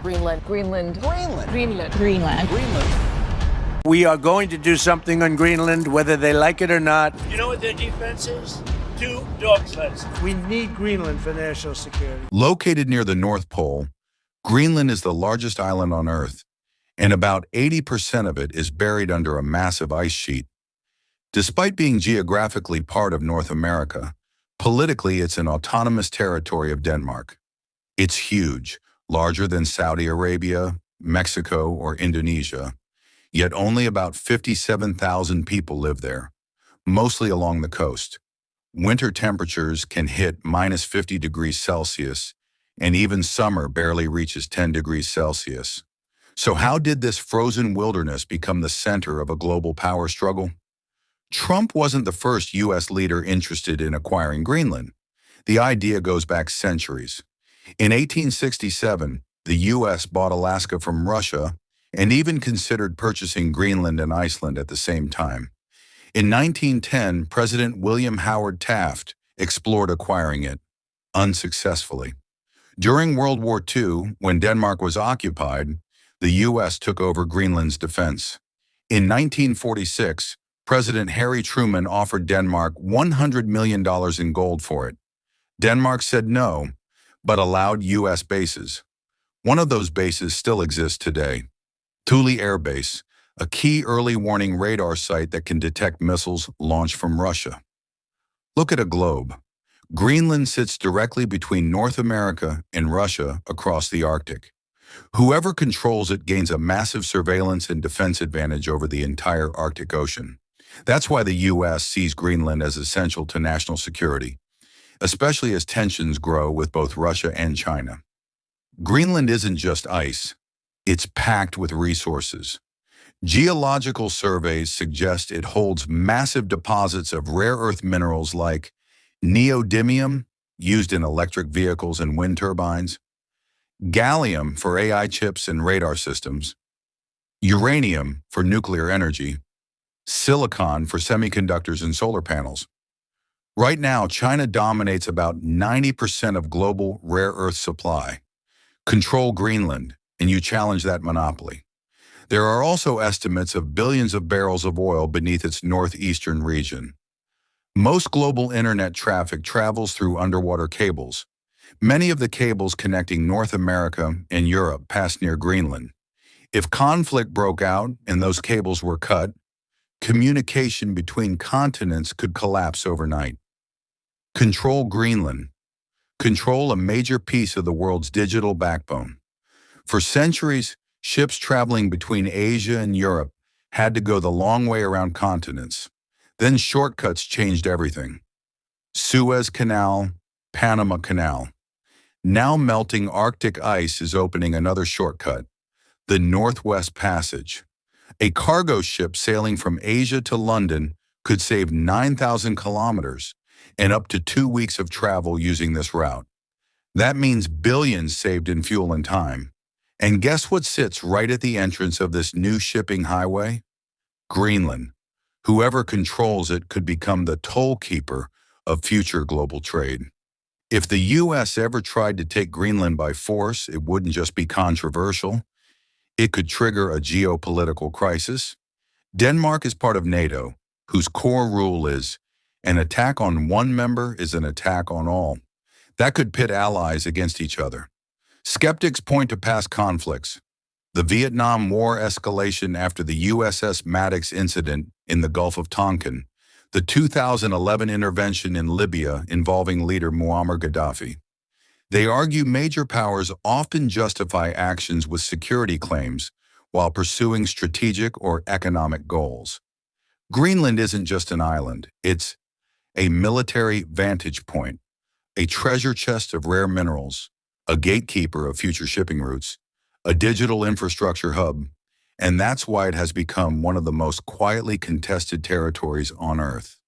Greenland. Greenland. Greenland. Greenland. Greenland. Greenland. We are going to do something on Greenland, whether they like it or not. You know what their defense is? 2 dog sleds. We need Greenland for national security. Located near the North Pole, Greenland is the largest island on Earth, and about 80% of it is buried under a massive ice sheet. Despite being geographically part of North America, politically it's an autonomous territory of Denmark. It's huge, larger than Saudi Arabia, Mexico, or Indonesia, yet only about 57,000 people live there, mostly along the coast. Winter temperatures can hit minus 50 degrees Celsius, and even summer barely reaches 10 degrees Celsius. So how did this frozen wilderness become the center of a global power struggle? Trump wasn't the first U.S. leader interested in acquiring Greenland. The idea goes back centuries. In 1867, the U.S. bought Alaska from Russia and even considered purchasing Greenland and Iceland at the same time. In 1910, President William Howard Taft explored acquiring it, unsuccessfully. During World War II, when Denmark was occupied, the U.S. took over Greenland's defense. In 1946, President Harry Truman offered Denmark $100 million in gold for it. Denmark said no, but allowed U.S. bases. One of those bases still exists today, Thule Air Base, a key early warning radar site that can detect missiles launched from Russia. Look at a globe. Greenland sits directly between North America and Russia across the Arctic. Whoever controls it gains a massive surveillance and defense advantage over the entire Arctic Ocean. That's why the U.S. sees Greenland as essential to national security, especially as tensions grow with both Russia and China. Greenland isn't just ice. It's packed with resources. Geological surveys suggest it holds massive deposits of rare earth minerals like neodymium, used in electric vehicles and wind turbines, gallium for AI chips and radar systems, uranium for nuclear energy, silicon for semiconductors and solar panels. Right now, China dominates about 90% of global rare earth supply. Control Greenland, and you challenge that monopoly. There are also estimates of billions of barrels of oil beneath its northeastern region. Most global internet traffic travels through underwater cables. Many of the cables connecting North America and Europe pass near Greenland. If conflict broke out and those cables were cut, communication between continents could collapse overnight. Control Greenland. Control a major piece of the world's digital backbone. For centuries, ships traveling between Asia and Europe had to go the long way around continents. Then shortcuts changed everything. Suez Canal, Panama Canal. Now melting Arctic ice is opening another shortcut, the Northwest Passage. A cargo ship sailing from Asia to London could save 9,000 kilometers and up to 2 weeks of travel using this route. That means billions saved in fuel and time. And guess what sits right at the entrance of this new shipping highway? Greenland. Whoever controls it could become the toll keeper of future global trade. If the U.S. ever tried to take Greenland by force, it wouldn't just be controversial. It could trigger a geopolitical crisis. Denmark is part of NATO, whose core rule is, an attack on one member is an attack on all. That could pit allies against each other. Skeptics point to past conflicts. The Vietnam War escalation after the USS Maddox incident in the Gulf of Tonkin, the 2011 intervention in Libya involving leader Muammar Gaddafi. They argue major powers often justify actions with security claims while pursuing strategic or economic goals. Greenland isn't just an island, it's a military vantage point, a treasure chest of rare minerals, a gatekeeper of future shipping routes, a digital infrastructure hub, and that's why it has become one of the most quietly contested territories on Earth.